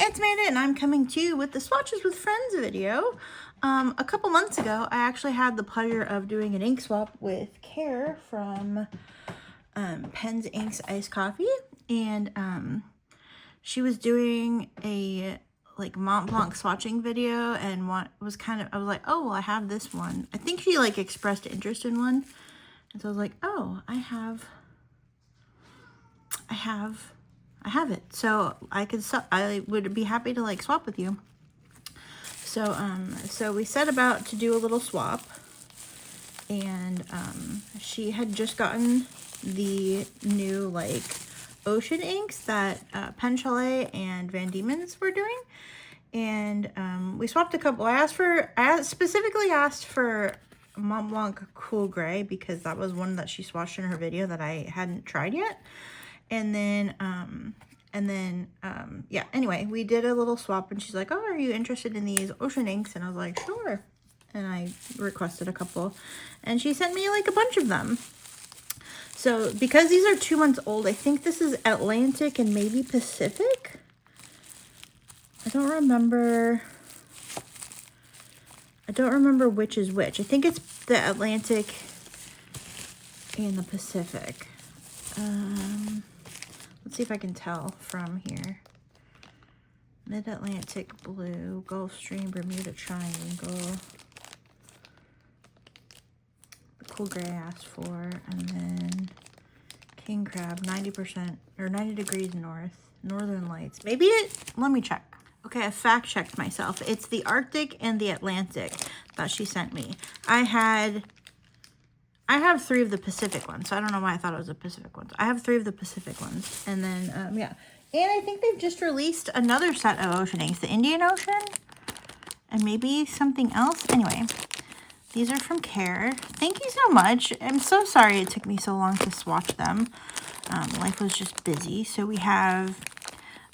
it's Amanda, and I'm coming to you with the Swatches with Friends video. A couple months ago, I actually had the pleasure of doing an ink swap with Care from Pens, Inks, Iced Coffee, and she was doing a like Montblanc swatching video, and I was like, oh, well, I have this one. I think she like expressed interest in one, and so I was like, oh, I have it, so I would be happy to like swap with you. So we set about to do a little swap, and she had just gotten the new like ocean inks that Pen Chalet and Van Dieman's were doing, and we swapped a couple. I specifically asked for Montblanc Cool Grey because that was one that she swatched in her video that I hadn't tried yet. And then, yeah, anyway, we did a little swap, and she's like, oh, are you interested in these ocean inks? And I was like, sure. And I requested a couple, and she sent me like a bunch of them. So because these are 2 months old, I think this is Atlantic and maybe Pacific. I don't remember which is which. I think it's the Atlantic and the Pacific. Let's see if I can tell from here. Mid-Atlantic blue, Gulf Stream, Bermuda Triangle. The Cool Gray I asked for, and then King Crab, 90% or 90 degrees north, Northern Lights. Let me check. Okay, I fact-checked myself. It's the Arctic and the Atlantic that she sent me. I have 3 of the Pacific ones, so I don't know why I thought it was the Pacific ones. I have 3 of the Pacific ones, and then, yeah. And I think they've just released another set of ocean inks, the Indian Ocean, and maybe something else. Anyway, these are from Care. Thank you so much. I'm so sorry it took me so long to swatch them. Life was just busy. So we have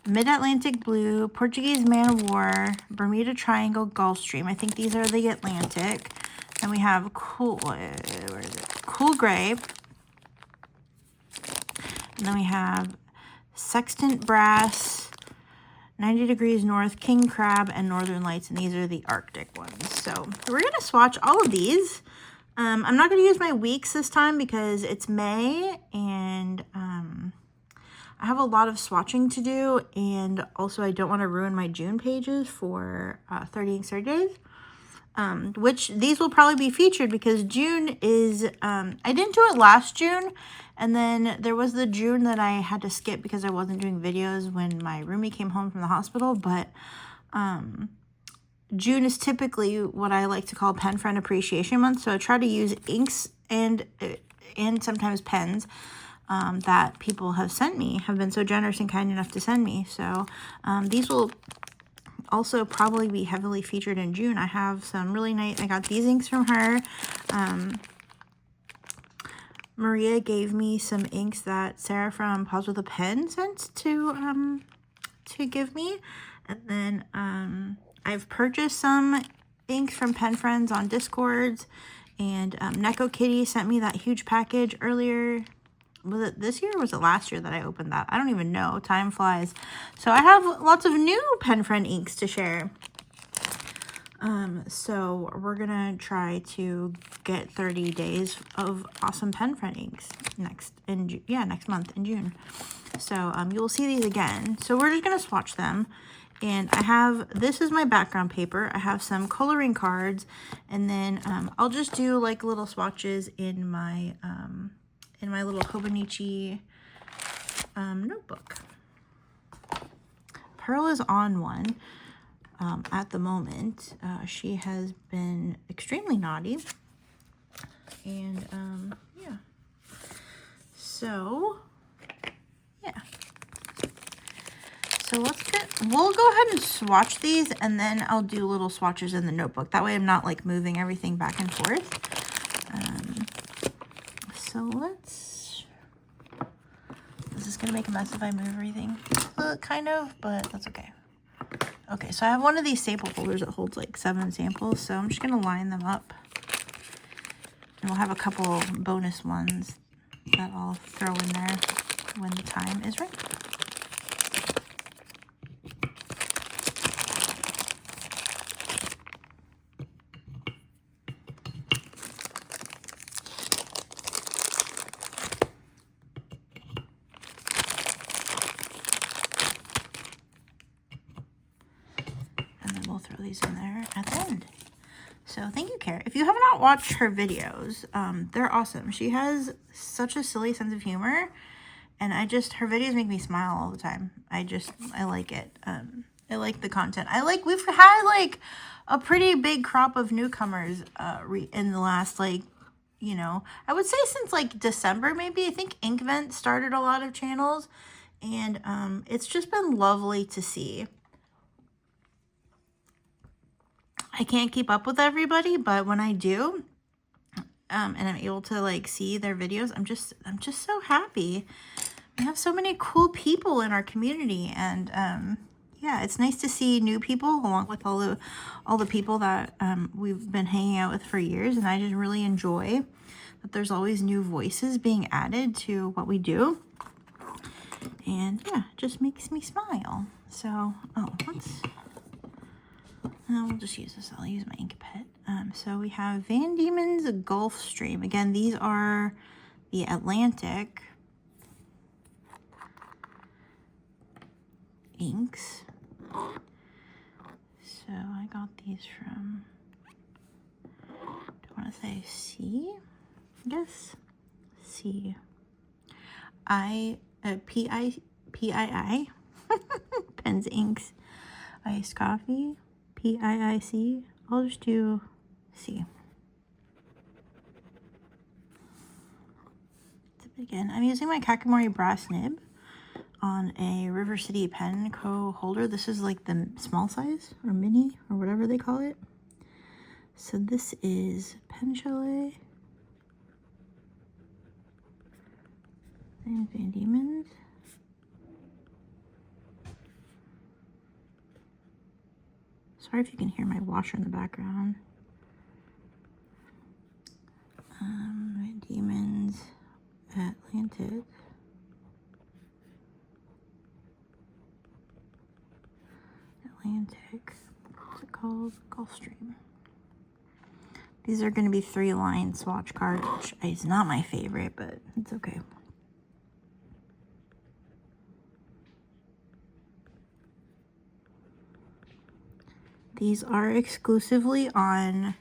Mid-Atlantic Blue, Portuguese Man of War, Bermuda Triangle, Gulf Stream. I think these are the Atlantic. And we have Cool Grey. And then we have Sextant Brass, 90 degrees north, King Crab, and Northern Lights. And these are the Arctic ones. So we're going to swatch all of these. I'm not going to use my weeks this time because it's May, and I have a lot of swatching to do. And also I don't want to ruin my June pages for 30 Inks 30 Days. Which these will probably be featured because June is, I didn't do it last June, and then there was the June that I had to skip because I wasn't doing videos when my roomie came home from the hospital, but, June is typically what I like to call Pen Friend Appreciation Month, so I try to use inks and sometimes pens, that people have been so generous and kind enough to send me, so, these will also probably be heavily featured in June. I have some really nice, I got these inks from her. Maria gave me some inks that Sarah from Pause with a Pen sent to give me. And then I've purchased some inks from Pen Friends on Discords, and Neko Kitty sent me that huge package earlier. Was it this year or was it last year that I opened that? I don't even know. Time flies. So I have lots of new Pen Friend inks to share. So we're going to try to get 30 days of awesome Pen Friend inks next month in June. So you'll see these again. So we're just going to swatch them. And this is my background paper. I have some coloring cards. And then I'll just do like little swatches in my little Hobonichi notebook. Pearl is on one at the moment. She has been extremely naughty. And yeah. So, yeah. So we'll go ahead and swatch these, and then I'll do little swatches in the notebook. That way I'm not like moving everything back and forth. So this is going to make a mess if I move everything, kind of, but that's okay. Okay, so I have one of these sample folders that holds like 7 samples, so I'm just going to line them up. And we'll have a couple bonus ones that I'll throw in there when the time is right. throw these in there at the end. So thank you, Kara. If you have not watched her videos, they're awesome. She has such a silly sense of humor, and her videos make me smile all the time. I like it. I like the content. We've had like a pretty big crop of newcomers in the last, like, you know, I would say since like December maybe. I think Inkvent started a lot of channels, and it's just been lovely to see. I can't keep up with everybody, but when I do, and I'm able to like see their videos, I'm just so happy. We have so many cool people in our community, and yeah, it's nice to see new people along with all the people that we've been hanging out with for years, and I just really enjoy that there's always new voices being added to what we do. And yeah, it just makes me smile. So, we'll just use this. I'll use my ink pet. So we have Van Dieman's Gulfstream. Again, these are the Atlantic inks. So I got these from, do I want to say C? Yes, C. PII. Pens, inks, iced coffee. PIIC. I'll just do C. Again, I'm using my Kakamori brass nib on a River City Pen Co. holder. This is like the small size or mini or whatever they call it. So this is Pen Chalet and Van Dieman's. Sorry if you can hear my washer in the background. Van Dieman's Atlantic. What's it called? Gulfstream. These are going to be 3-line swatch cards, which is not my favorite, but it's okay. These are exclusively on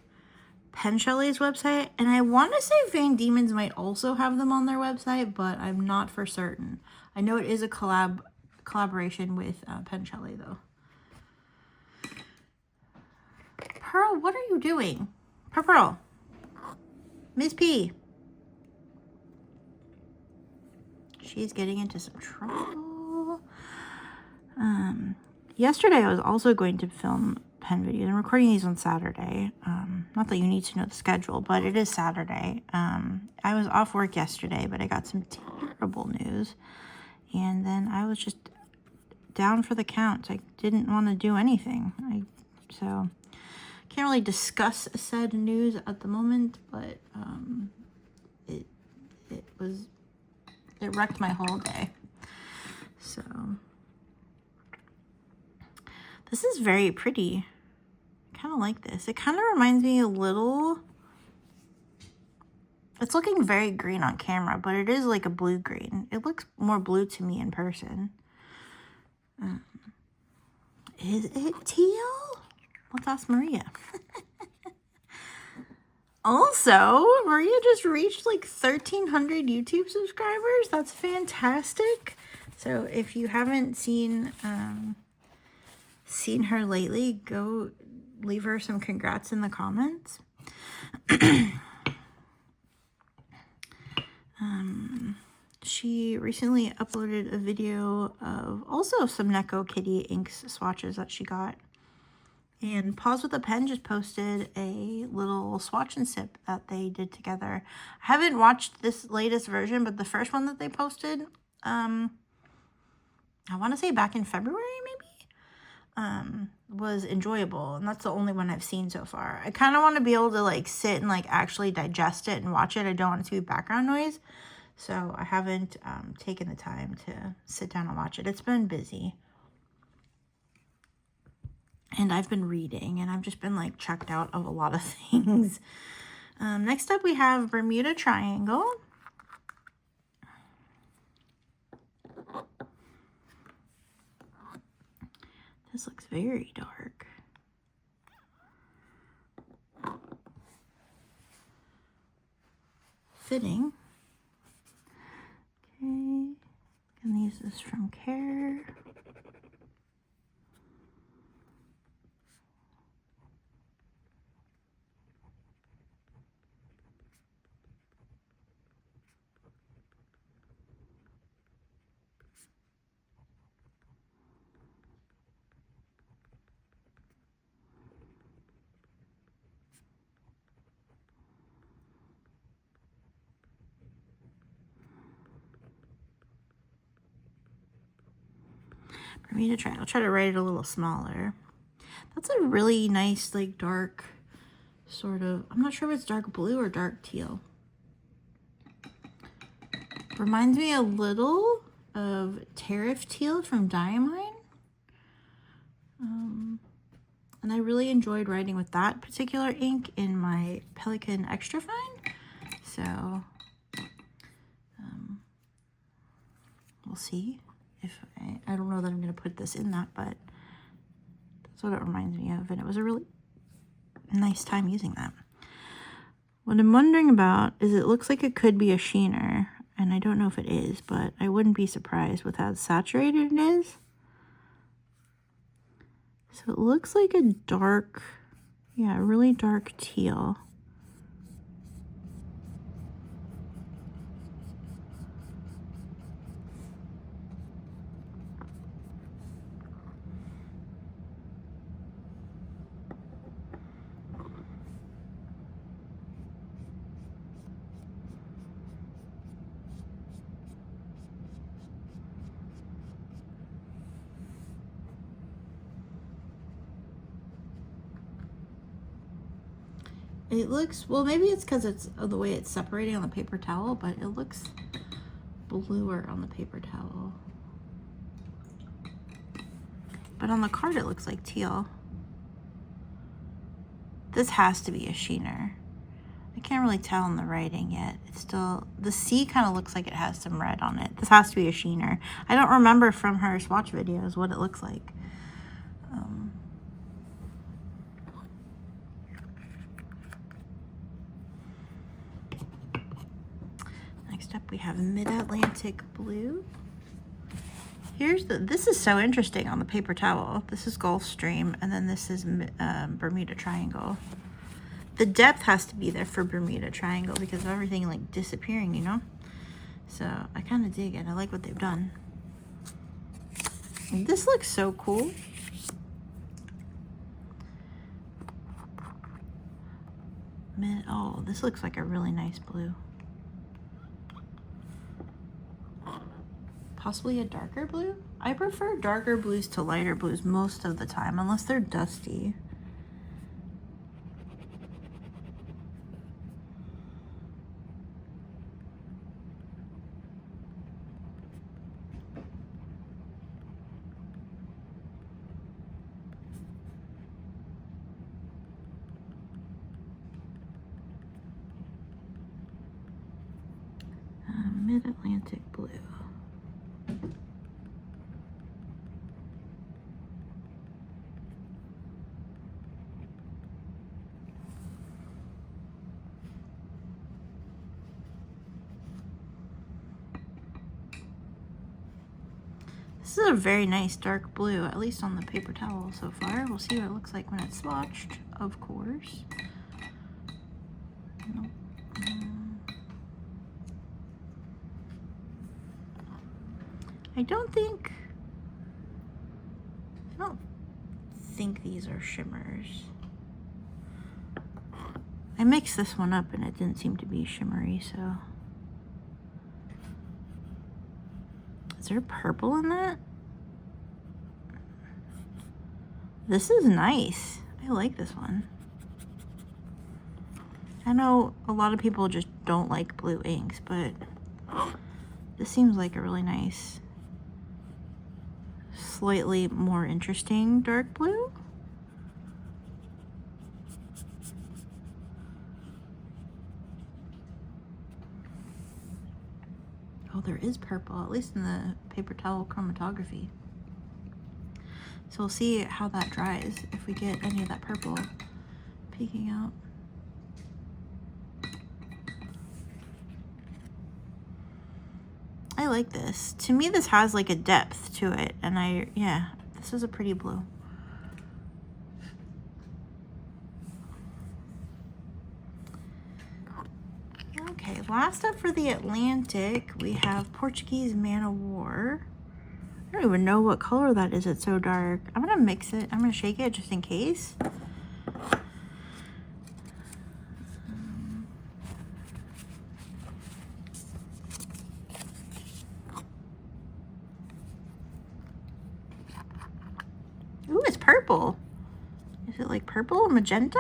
Pen Chalet's website, and I want to say Van Dieman's might also have them on their website, but I'm not for certain. I know it is a collaboration with Pen Chalet, though. Pearl, what are you doing? Pearl. Miss P. She's getting into some trouble. Yesterday I was also going to film pen videos. I'm recording these on Saturday. Not that you need to know the schedule, but it is Saturday. I was off work yesterday, but I got some terrible news. And then I was just down for the count. I didn't want to do anything. So can't really discuss said news at the moment, but it wrecked my whole day. So this is very pretty. I kind of like this. It kind of reminds me a little. It's looking very green on camera, but it is like a blue green. It looks more blue to me in person. Is it teal? Let's ask Maria. Also, Maria just reached like 1,300 YouTube subscribers. That's fantastic. So if you haven't seen her lately, go leave her some congrats in the comments. She recently uploaded a video of also some Neko Kitty inks swatches that she got. And Pause with a Pen just posted a little swatch and sip that they did together. I haven't watched this latest version, but the first one that they posted, I want to say back in February maybe, was enjoyable. And that's the only one I've seen so far. I kind of want to be able to like sit and like actually digest it and watch it. I don't want it to be background noise. So I haven't taken the time to sit down and watch it. It's been busy. And I've been reading, and I've just been like checked out of a lot of things. Next up we have Bermuda Triangle. This looks very dark. fitting. Okay, can use this from Care. Bermuda Triangle. I'll try to write it a little smaller. That's a really nice, like, dark sort of, I'm not sure if it's dark blue or dark teal. Reminds me a little of Tariff Teal from Dieman. And I really enjoyed writing with that particular ink in my Pelikan Extra Fine. So, we'll see. If I don't know that I'm going to put this in that, but that's what it reminds me of. And it was a really nice time using that. What I'm wondering about is it looks like it could be a sheener. And I don't know if it is, but I wouldn't be surprised with how saturated it is. So it looks like a dark, yeah, really dark teal. It looks, well, maybe it's because it's the way it's separating on the paper towel, but it looks bluer on the paper towel. But on the card, it looks like teal. This has to be a sheener. I can't really tell in the writing yet. It's still, the C kind of looks like it has some red on it. This has to be a sheener. I don't remember from her swatch videos what it looks like. Next up we have Mid-Atlantic Blue. Here's the, this is so interesting on the paper towel. This is Gulfstream, and then this is Bermuda Triangle. The depth has to be there for Bermuda Triangle because of everything like disappearing, you know? So I kind of dig it. I like what they've done. And this looks so cool. Oh, this looks like a really nice blue. Possibly a darker blue? I prefer darker blues to lighter blues most of the time, unless they're dusty. Mid-Atlantic Blue. This is a very nice dark blue, at least on the paper towel so far. We'll see what it looks like when it's swatched, of course. Nope. I don't think these are shimmers. I mixed this one up and it didn't seem to be shimmery, so. Is there purple in that? This is nice. I like this one. I know a lot of people just don't like blue inks, but this seems like a really nice, slightly more interesting dark blue. Oh, there is purple, at least in the paper towel chromatography. So we'll see how that dries, if we get any of that purple peeking out. I like this. To me, this has like a depth to it. And yeah, this is a pretty blue. Okay, last up for the Atlantic, we have Portuguese Man of War. I don't even know what color that is. It's so dark. I'm gonna mix it. I'm gonna shake it just in case. Ooh, it's purple. Is it like purple or magenta?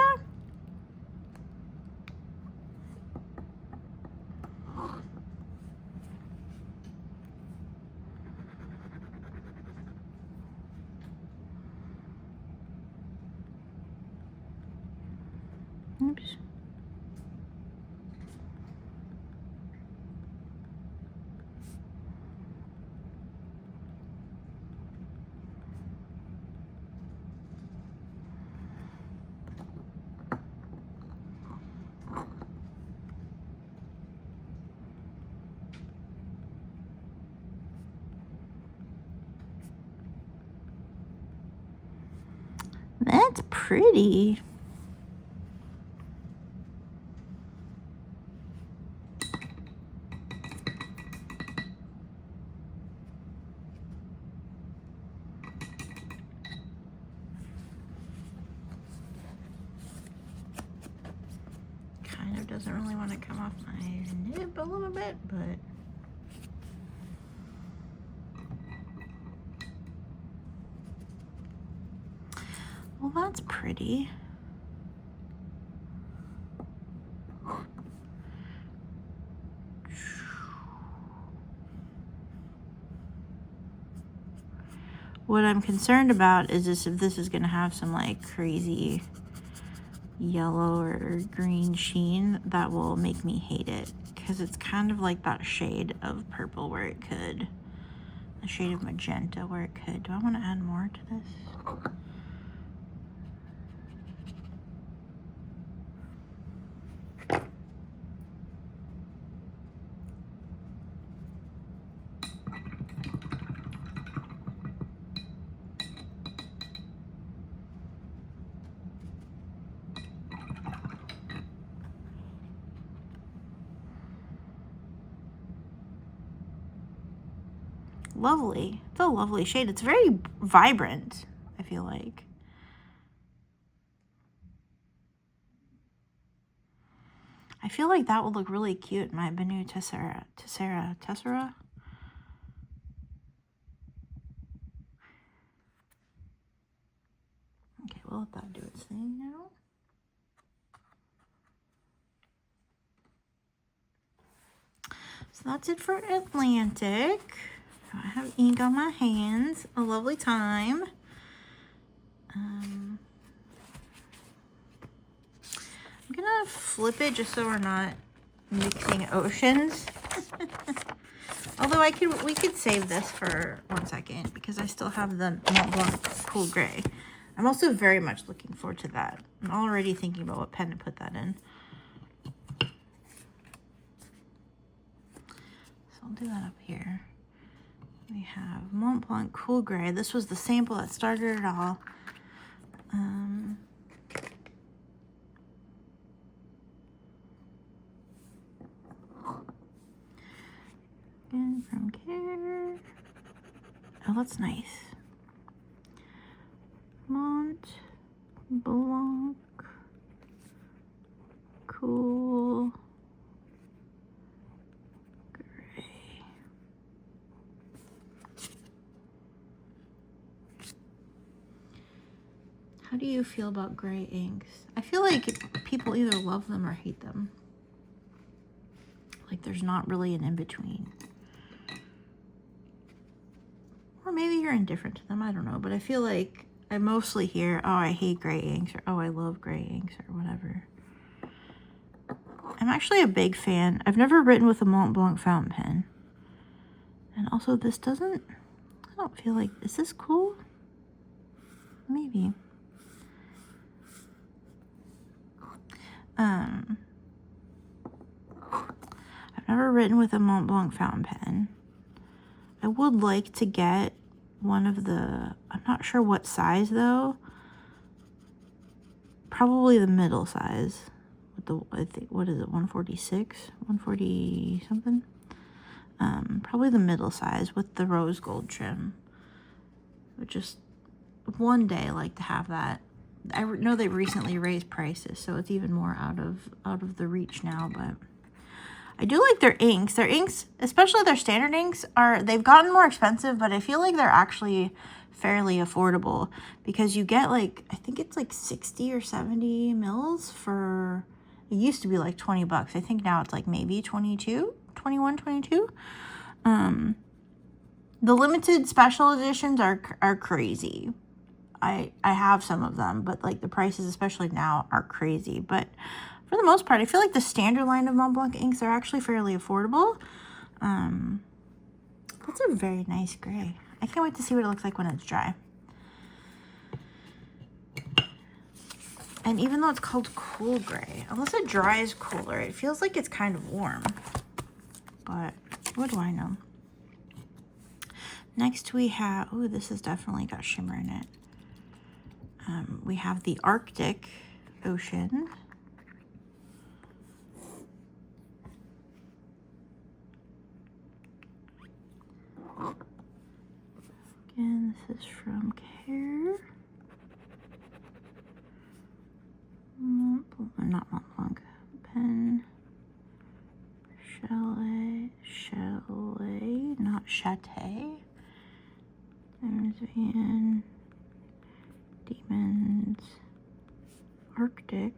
Oops. That's pretty. Kind of doesn't really want to come off my nib a little bit, but well, that's pretty. What I'm concerned about is if this is going to have some like crazy yellow or green sheen that will make me hate it, because it's kind of like that shade of purple where it could, a shade of magenta where it could. Do I want to add more to this? Lovely. It's a lovely shade. It's very vibrant, I feel like. I feel like that would look really cute in my Benu Tessera. Okay, we'll let that do its thing now. So that's it for Atlantic. I have ink on my hands. A lovely time. I'm gonna flip it just so we're not mixing oceans. Although we could save this for 1 second because I still have the Montblanc Cool Grey. I'm also very much looking forward to that. I'm already thinking about what pen to put that in. So I'll do that up here. We have Montblanc Cool Grey. This was the sample that started it all. And from here. Oh, that's nice. Montblanc Cool Grey. How do you feel about gray inks? I feel like people either love them or hate them. Like there's not really an in-between. Or maybe you're indifferent to them, I don't know. But I feel like I mostly hear, oh, I hate gray inks, or oh, I love gray inks, or whatever. I'm actually a big fan. I've never written with a Montblanc fountain pen. And also this doesn't, I don't feel like, is this cool? Maybe. I've never written with a Montblanc fountain pen. I would like to get one of the, I'm not sure what size though. Probably the middle size. With the, I think, what is it, 146? 140 something? Probably the middle size with the rose gold trim. But just one day I like to have that. I know they recently raised prices, so it's even more out of the reach now, but I do like their inks. Their inks, especially their standard inks, they've gotten more expensive, but I feel like they're actually fairly affordable because you get like, I think it's like 60 or 70 mils for, it used to be like 20 bucks. I think now it's like maybe 22, 21, 22. The limited special editions are crazy. I have some of them, but like the prices, especially now, are crazy. But for the most part, I feel like the standard line of Montblanc inks are actually fairly affordable. That's a very nice gray. I can't wait to see what it looks like when it's dry. And even though it's called Cool Grey, unless it dries cooler, it feels like it's kind of warm. But what do I know? Next we have, oh, this has definitely got shimmer in it. We have the Arctic Ocean. Again, this is from Care. Not Montblanc. Pen Chalet, not Chate. There's Van Dieman's Arctic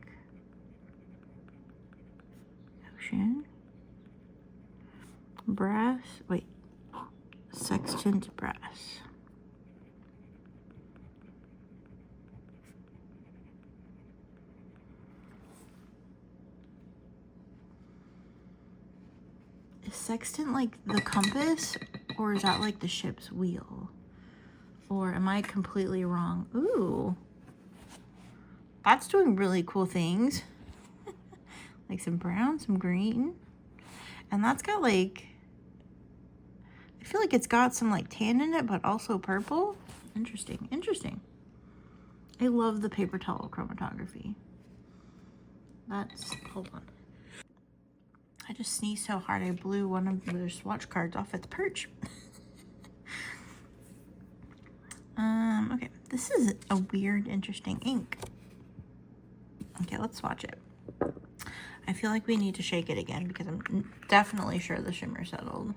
Ocean. Brass, wait, Sextant Brass. Is sextant like the compass, or is that like the ship's wheel? Or am I completely wrong? Ooh, that's doing really cool things. Like some brown, some green. And that's got like, I feel like it's got some like tan in it, but also purple. Interesting, interesting. I love the paper towel chromatography. That's, hold on. I just sneezed so hard I blew one of the swatch cards off its perch. Okay, this is a weird, interesting ink. Okay, let's swatch it. I feel like we need to shake it again because I'm definitely sure the shimmer settled.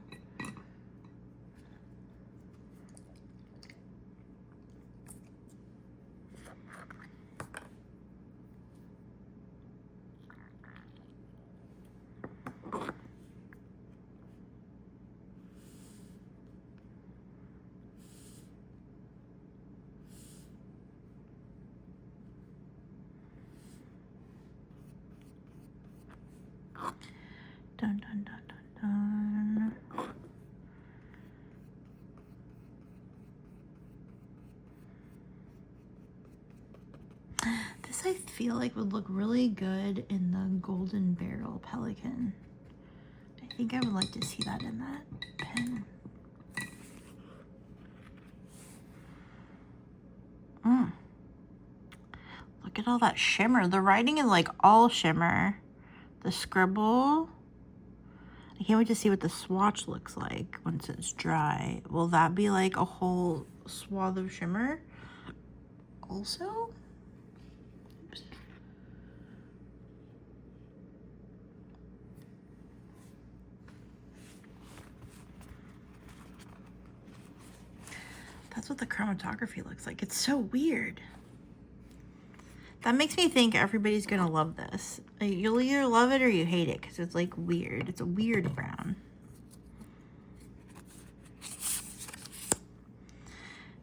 Dun, dun, dun, dun, dun. This I feel like would look really good in the Golden Barrel Pelican. I think I would like to see that in that pen. Look at all that shimmer. The writing is like all shimmer. The scribble. I can't wait to see what the swatch looks like once it's dry. Will that be like a whole swath of shimmer also? Oops. That's what the chromatography looks like. It's so weird. That makes me think everybody's gonna love this. Like, you'll either love it or you hate it because it's like weird. It's a weird brown.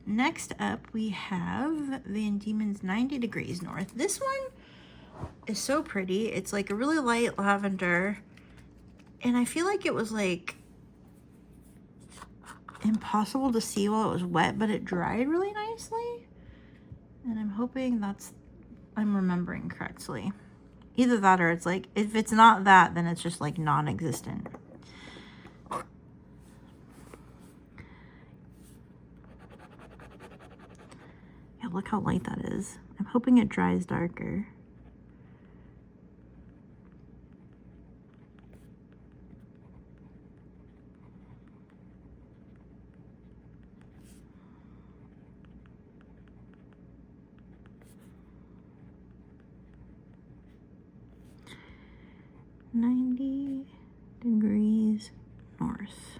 Next up, we have Van Dieman's 90 Degrees North. This one is so pretty. It's like a really light lavender. And I feel like it was like impossible to see while it was wet, but it dried really nicely. And I'm hoping I'm remembering correctly. Either that or it's like, if it's not that, then it's just like non-existent. Yeah, look how light that is. I'm hoping it dries darker. degrees north.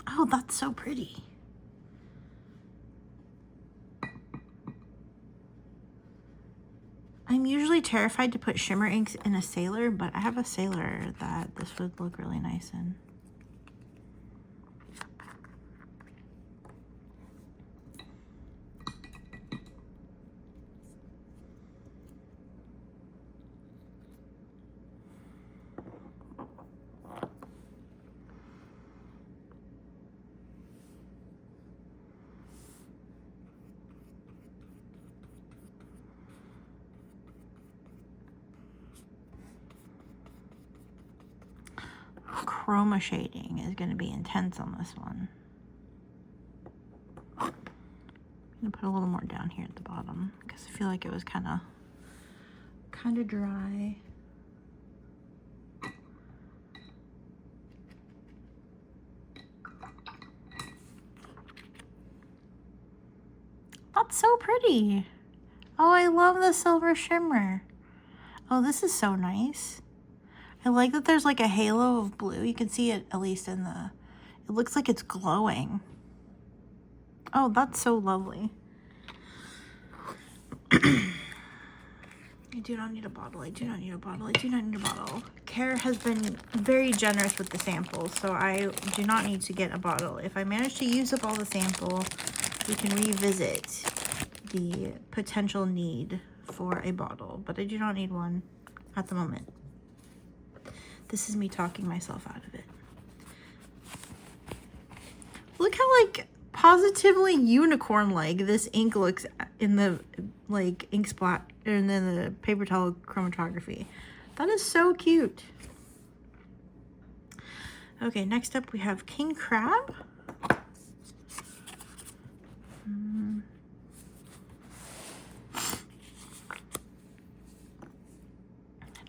Oh, that's so pretty. I'm usually terrified to put shimmer inks in a sailor, but I have a sailor that this would look really nice in. Chroma shading is going to be intense on this one. I'm going to put a little more down here at the bottom because I feel like it was kind of dry. That's so pretty. Oh, I love the silver shimmer. Oh, this is so nice. I like that there's like a halo of blue. You can see it at least in the, it looks like it's glowing. Oh, that's so lovely. I do not need a bottle. I do not need a bottle. I do not need a bottle. Care has been very generous with the samples, so I do not need to get a bottle. If I manage to use up all the sample, we can revisit the potential need for a bottle, but I do not need one at the moment. This is me talking myself out of it. Look how like positively unicorn-like this ink looks in the like ink spot and then the paper towel chromatography. That is so cute. Okay, next up we have king crab.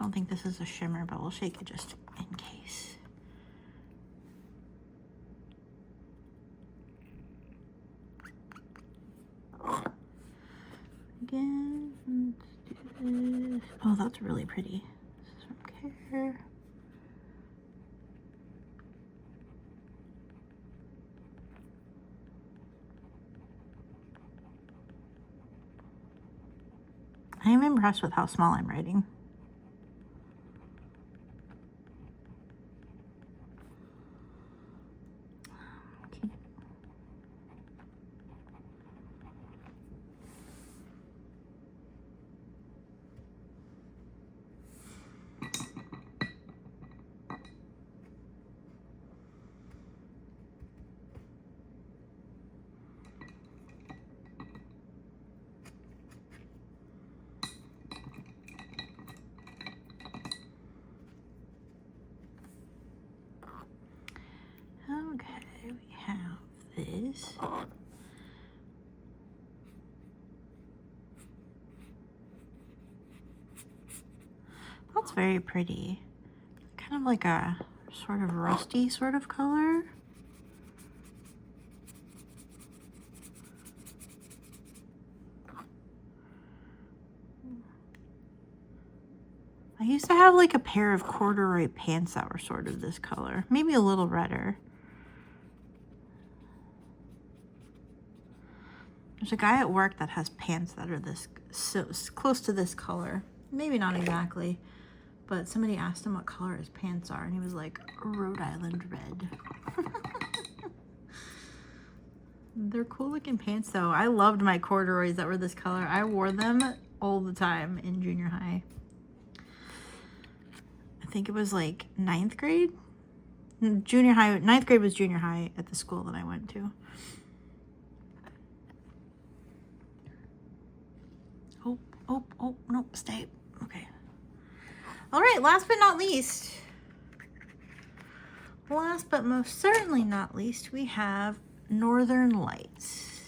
I don't think this is a shimmer, but we'll shake it just in case. Again, let's do this. Oh, that's really pretty. This is from Care. I am impressed with how small I'm writing. Okay, we have this. That's very pretty. Kind of like a sort of rusty sort of color. I used to have like a pair of corduroy pants that were sort of this color, maybe a little redder. There's a guy at work that has pants that are this so close to this color. Maybe not exactly, but somebody asked him what color his pants are, and he was like, Rhode Island red. They're cool looking pants though. I loved my corduroys that were this color. I wore them all the time in junior high. I think it was like 9th grade. Junior high, 9th grade was junior high at the school that I went to. Oh, no, stay. Okay. All right, last but not least. Last but most certainly not least, we have Northern Lights.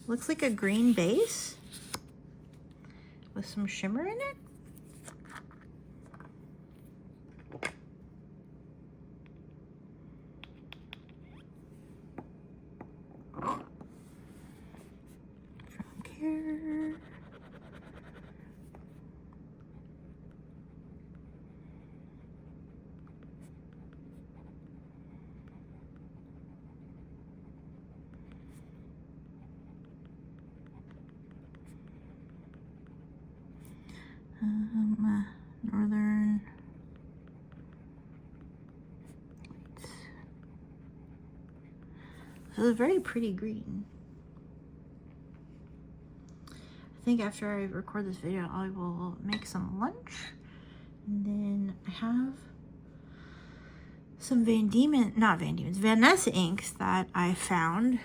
Looks like a green base with some shimmer in it. From here. Northern Lights. So it's a very pretty green. I think after I record this video, I will make some lunch. And then I have some Van Ness inks that I found.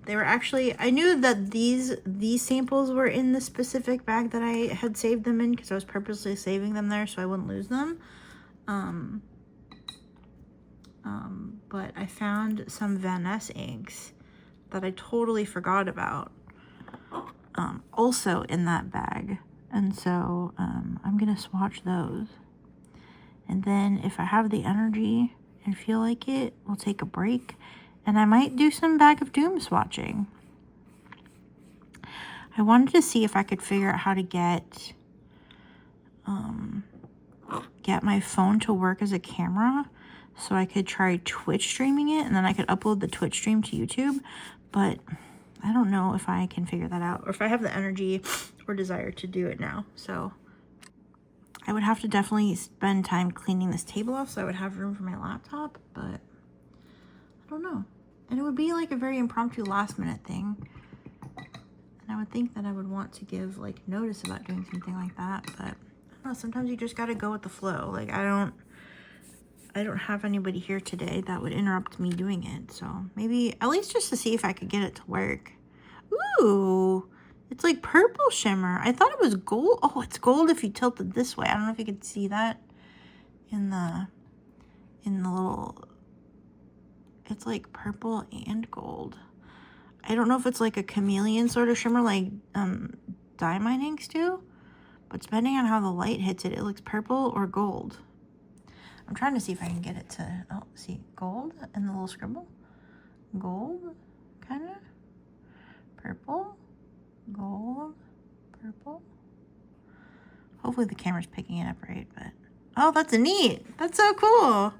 They were actually, I knew that these samples were in the specific bag that I had saved them in because I was purposely saving them there so I wouldn't lose them. But I found some Van Ness inks that I totally forgot about, also in that bag. And so I'm gonna swatch those. And then if I have the energy and feel like it, we'll take a break. And I might do some Bag of Doom swatching. I wanted to see if I could figure out how to get my phone to work as a camera so I could try Twitch streaming it and then I could upload the Twitch stream to YouTube. But I don't know if I can figure that out or if I have the energy or desire to do it now. So I would have to definitely spend time cleaning this table off so I would have room for my laptop, but I don't know. And it would be like a very impromptu last minute thing. And I would think that I would want to give like notice about doing something like that, but I don't know, sometimes you just gotta go with the flow. Like I don't have anybody here today that would interrupt me doing it. So maybe at least just to see if I could get it to work. Ooh, it's like purple shimmer. I thought it was gold. Oh, it's gold if you tilt it this way. I don't know if you could see that in the little, it's like purple and gold. I don't know if it's like a chameleon sort of shimmer like Dieman inks do, but depending on how the light hits it, it looks purple or gold. I'm trying to see if I can get it to, oh, see, gold and the little scribble. Gold, kind of. Purple, gold, purple. Hopefully the camera's picking it up right, but, oh, that's neat. That's so cool.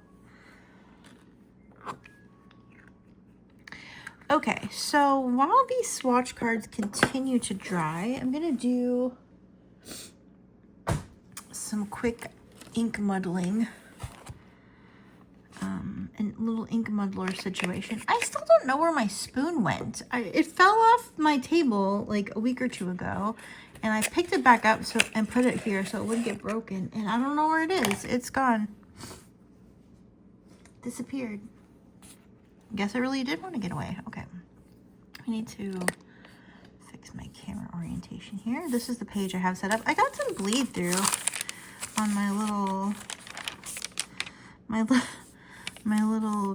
Okay, so while these swatch cards continue to dry, I'm gonna do some quick ink muddling. A little ink muddler situation. I still don't know where my spoon went. It fell off my table like a week or two ago, and I picked it back up and put it here so it wouldn't get broken, and I don't know where it is. It's gone. Disappeared. Guess I really did want to get away. Okay. I need to fix my camera orientation here. This is the page I have set up. I got some bleed through on my little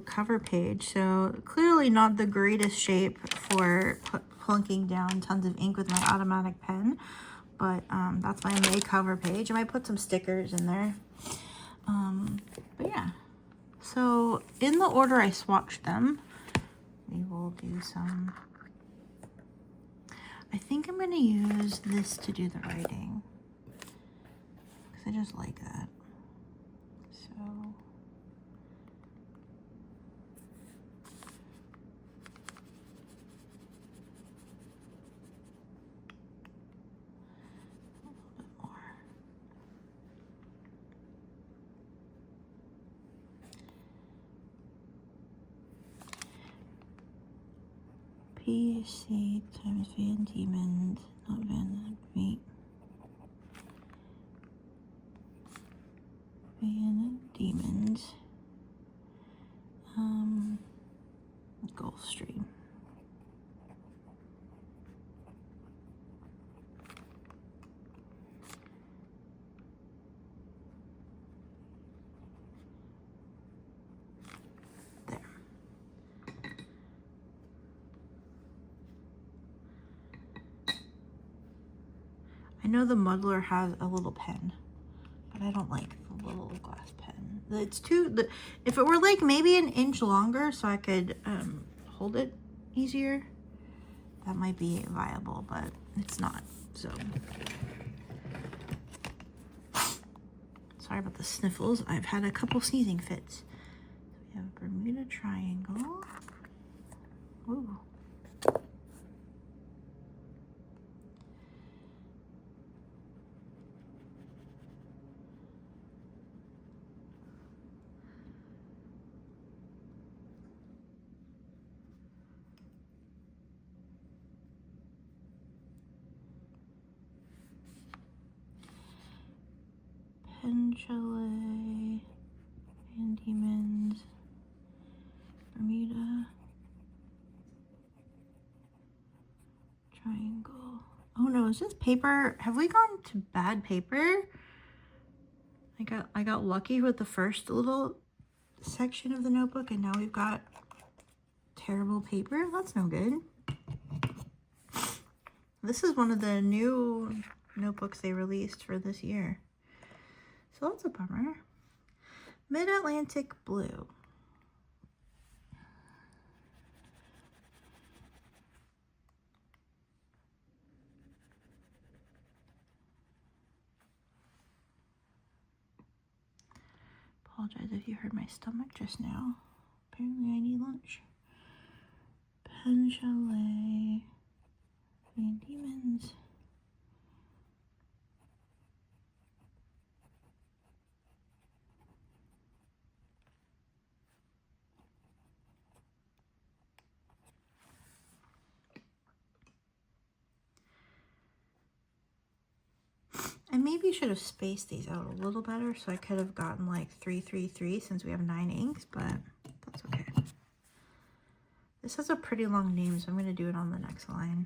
cover page, so clearly not the greatest shape for plunking down tons of ink with my automatic pen, but that's my May cover page. I might put some stickers in there. But yeah, so in the order I swatched them, we will do some, I think I'm going to use this to do the writing because I just like that. So PC times Van Dieman, not Van Meat. Van Dieman's Gulfstream. know the Muddler has a little pen, but I don't like the little glass pen. It's too, if it were like maybe an inch longer so I could hold it easier, that might be viable, but it's not, so. Sorry about the sniffles. I've had a couple sneezing fits. We have a Bermuda Triangle. Ooh. Pen Chalet, and Dieman's, Bermuda Triangle. Oh no, is this paper? Have we gone to bad paper? I got lucky with the first little section of the notebook, and now we've got terrible paper. That's no good. This is one of the new notebooks they released for this year. So that's a bummer. Mid-Atlantic Blue. Apologize if you heard my stomach just now. Apparently I need lunch. Pen Chalet and Dieman's. I maybe should have spaced these out a little better, so I could have gotten like 3, 3, 3 since we have 9 inks, but that's okay. This has a pretty long name, so I'm going to do it on the next line.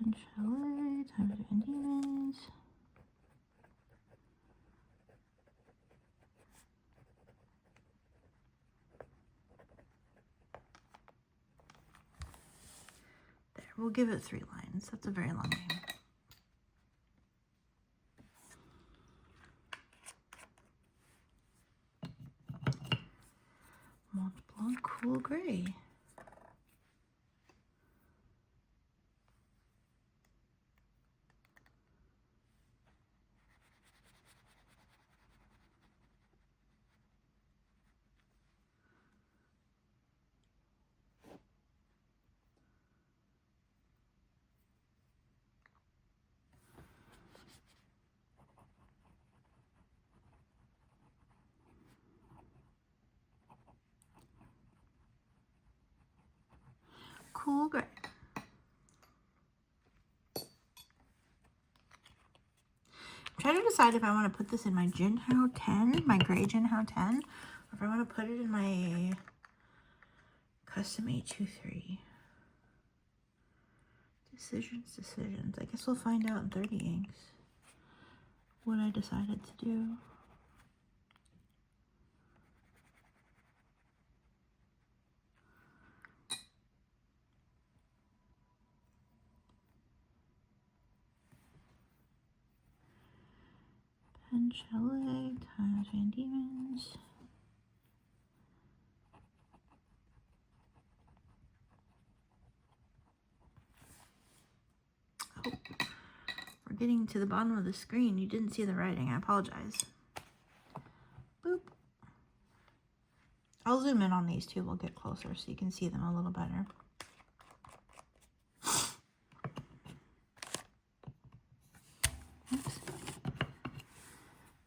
Pen Chalet, times and Demons. There, we'll give it 3 lines. That's a very long name. Montblanc Cool Grey. Cool Grey. I'm trying to decide if I want to put this in my Jinhao 10, my gray Jinhao 10, or if I want to put it in my Custom 823. Decisions. I guess we'll find out in 30 inks what I decided to do. Pen Chalet times Van Dieman's. Oh, we're getting to the bottom of the screen. You didn't see the writing. I apologize. Boop. I'll zoom in on these two. We'll get closer so you can see them a little better. Oops.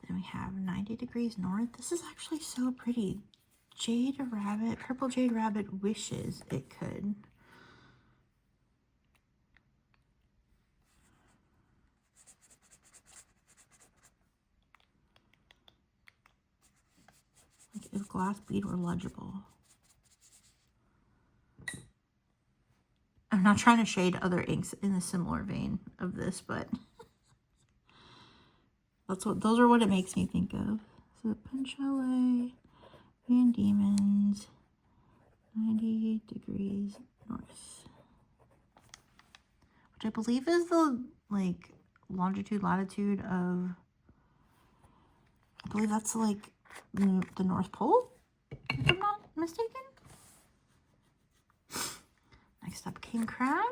Then we have 90 Degrees North. This is actually so pretty. Jade Rabbit, Purple Jade Rabbit wishes it could. Like if glass bead were legible. Not trying to shade other inks in a similar vein of this, but those are what it makes me think of. So Pen Chalet and Dieman's 90 degrees north, which I believe is the like longitude latitude of, I believe that's like the North Pole, if I'm not mistaken. Next up, King Crab.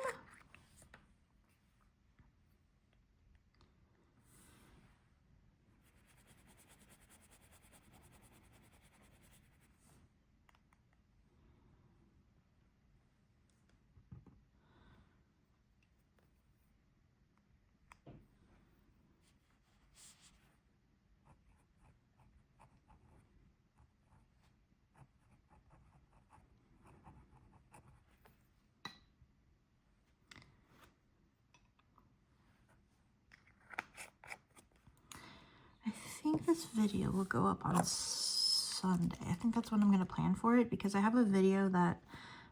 I think this video will go up on Sunday. I think that's when I'm going to plan for it, because I have a video that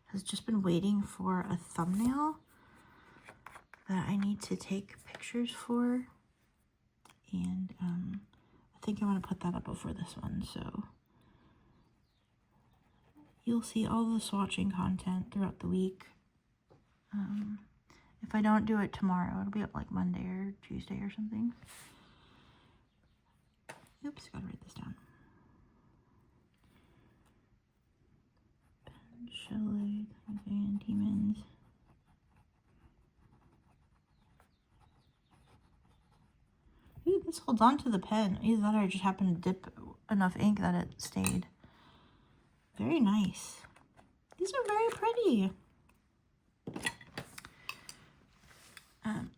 has just been waiting for a thumbnail that I need to take pictures for. And I think I want to put that up before this one. So you'll see all the swatching content throughout the week. If I don't do it tomorrow, it'll be up like Monday or Tuesday or something. Oops, gotta write this down. Pen Chalet and Dieman's. Ooh, this holds on to the pen. Either that or I just happened to dip enough ink that it stayed. Very nice. These are very pretty.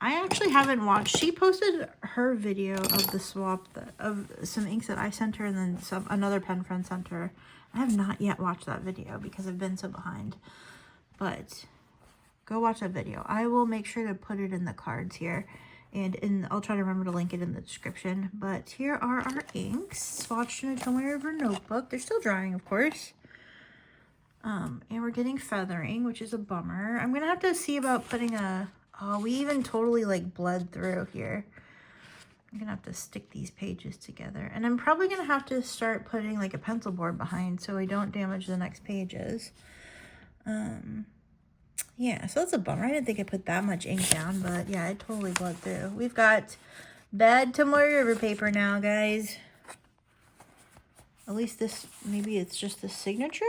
I actually haven't watched. She posted her video of the swap of some inks that I sent her, and then another pen friend sent her. I have not yet watched that video because I've been so behind. But go watch that video. I will make sure to put it in the cards here, and I'll try to remember to link it in the description. But here are our inks, swatched in a Tomoe River notebook. They're still drying, of course. And we're getting feathering, which is a bummer. I'm gonna have to see about putting a. Oh, we even totally like bled through here. I'm gonna have to stick these pages together, and I'm probably gonna have to start putting like a pencil board behind so I don't damage the next pages. Yeah, so that's a bummer. I didn't think I put that much ink down, but yeah, I totally bled through. We've got bad Tomoe River paper now, guys. At least this, maybe it's just the signature.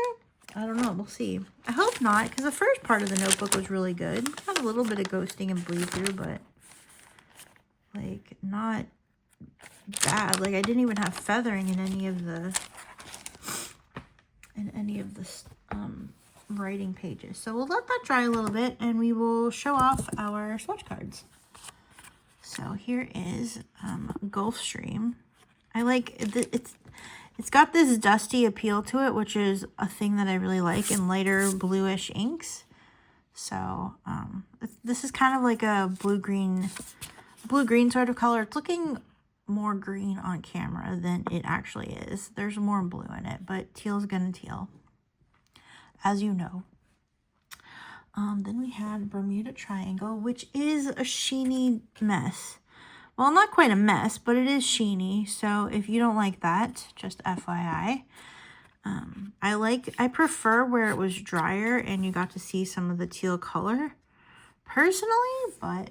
I don't know. We'll see. I hope not, because the first part of the notebook was really good. Had a little bit of ghosting and bleed through, but like not bad. Like I didn't even have feathering in any of the writing pages. So we'll let that dry a little bit, and we will show off our swatch cards. So here is Gulfstream. I like it's got this dusty appeal to it, which is a thing that I really like, in lighter bluish inks. So this is kind of like a blue-green sort of color. It's looking more green on camera than it actually is. There's more blue in it, but teal's gonna teal, as you know. Then we had Bermuda Triangle, which is a sheeny mess. Well, not quite a mess, but it is sheeny. So if you don't like that, just FYI. I prefer where it was drier and you got to see some of the teal color personally, but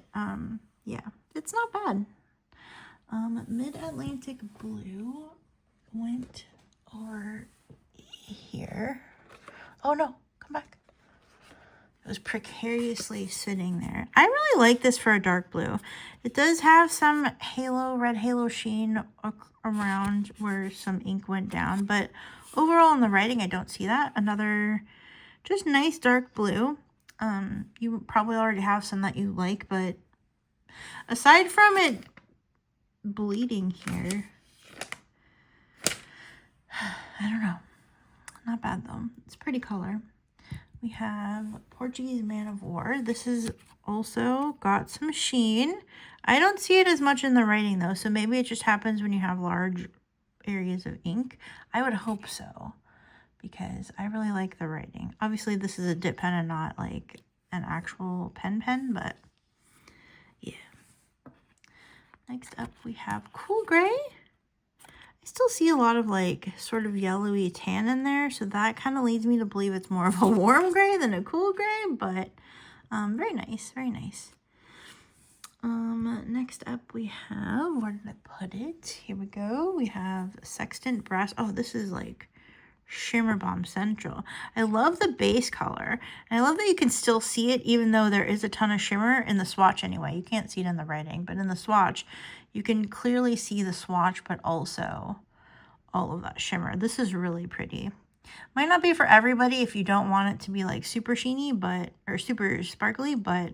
yeah, it's not bad. Mid-Atlantic Blue went over here. Oh no, come back. It was precariously sitting there. I really like this for a dark blue. It does have some red halo sheen around where some ink went down, but overall in the writing, I don't see that. Another just nice dark blue. You probably already have some that you like, but aside from it bleeding here, I don't know. Not bad though. It's a pretty color. We have Portuguese Man of War. This is also got some sheen. I don't see it as much in the writing though, so maybe it just happens when you have large areas of ink. I would hope so, because I really like the writing. Obviously, this is a dip pen and not like an actual pen, but yeah. Next up we have Cool Grey. I still see a lot of like sort of yellowy tan in there, so that kind of leads me to believe it's more of a warm gray than a cool gray, but very nice, very nice. Next up we have, where did I put it? Here we go. We have Sextant Brass. Oh, this is like Shimmer Bomb Central. I love the base color. And I love that you can still see it even though there is a ton of shimmer in the swatch anyway. You can't see it in the writing, but in the swatch, you can clearly see the swatch, but also all of that shimmer. This is really pretty. Might not be for everybody if you don't want it to be like super sheeny, but, or super sparkly, but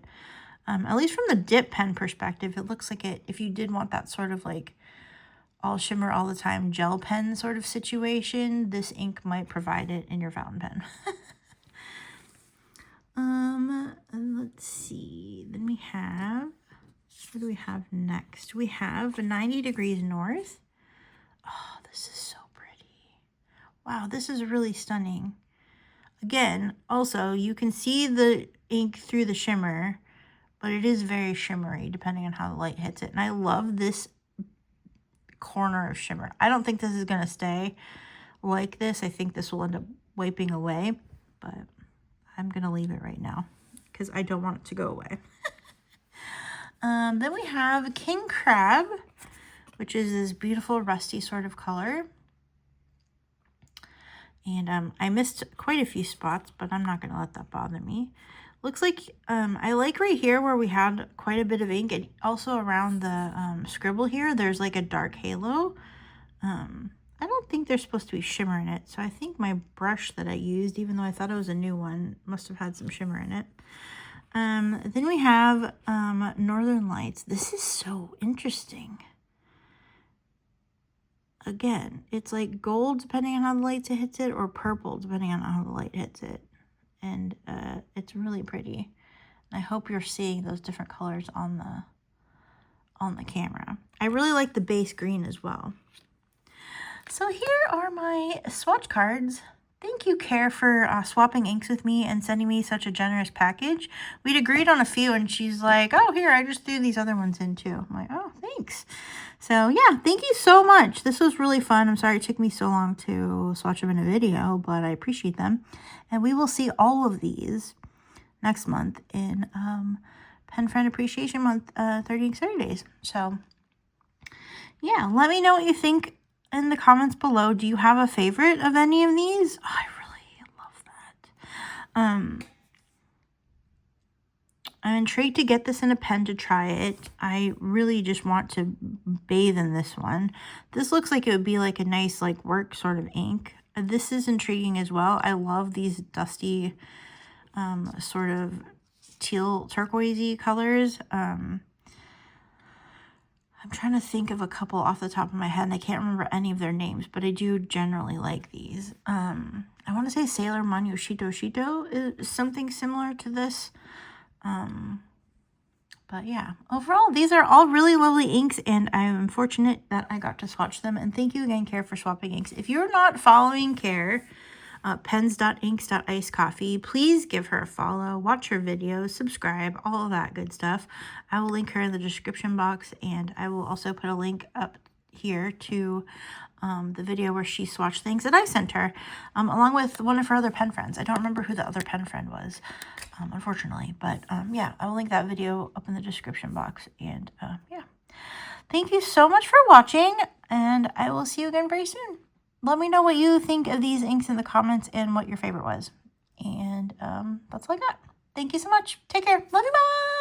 at least from the dip pen perspective, it looks like it, if you did want that sort of like all shimmer all the time gel pen sort of situation, this ink might provide it in your fountain pen. And let's see, then we have, what do we have next? We have 90 Degrees North. Oh, this is so pretty. Wow, this is really stunning. Again, also, you can see the ink through the shimmer, but it is very shimmery depending on how the light hits it. And I love this corner of shimmer. I don't think this is going to stay like this. I think this will end up wiping away, but I'm going to leave it right now because I don't want it to go away. Then we have King Crab, which is this beautiful rusty sort of color. And I missed quite a few spots, but I'm not going to let that bother me. Looks like, I like right here where we had quite a bit of ink, and also around the scribble here, there's like a dark halo. I don't think there's supposed to be shimmer in it, so I think my brush that I used, even though I thought it was a new one, must have had some shimmer in it. Then we have Northern Lights. This is so interesting. Again, it's like gold depending on how the light hits it, or purple depending on how the light hits it. And it's really pretty. I hope you're seeing those different colors on the camera. I really like the base green as well. So here are my swatch cards. Thank you, Care, for swapping inks with me and sending me such a generous package. We'd agreed on a few, and she's like, oh, here, I just threw these other ones in too. I'm like, oh, thanks. So yeah, thank you so much. This was really fun. I'm sorry it took me so long to swatch them in a video, but I appreciate them. And we will see all of these next month in Pen Friend Appreciation Month, 30 Ink Saturdays. So yeah, let me know what you think in the comments below. Do you have a favorite of any of these? Oh, I really love that. I'm intrigued to get this in a pen to try it. I really just want to bathe in this one. This looks like it would be like a nice like work sort of ink. This is intriguing as well. I love these dusty sort of teal turquoisey colors. I'm trying to think of a couple off the top of my head, and I can't remember any of their names, but I do generally like these. I want to say Sailor Moon Shito is something similar to this. But yeah, overall, these are all really lovely inks, and I'm fortunate that I got to swatch them. And thank you again, Care, for swapping inks. If you're not following Care, pens.inks.icecoffee, please give her a follow, watch her videos, subscribe, all of that good stuff. I will link her in the description box, and I will also put a link up here to the video where she swatched things that I sent her, along with one of her other pen friends. I don't remember who the other pen friend was, unfortunately, but yeah, I will link that video up in the description box. And yeah, thank you so much for watching, and I will see you again very soon. Let me know what you think of these inks in the comments and what your favorite was. And that's all I got. Thank you so much. Take care. Love you. Bye.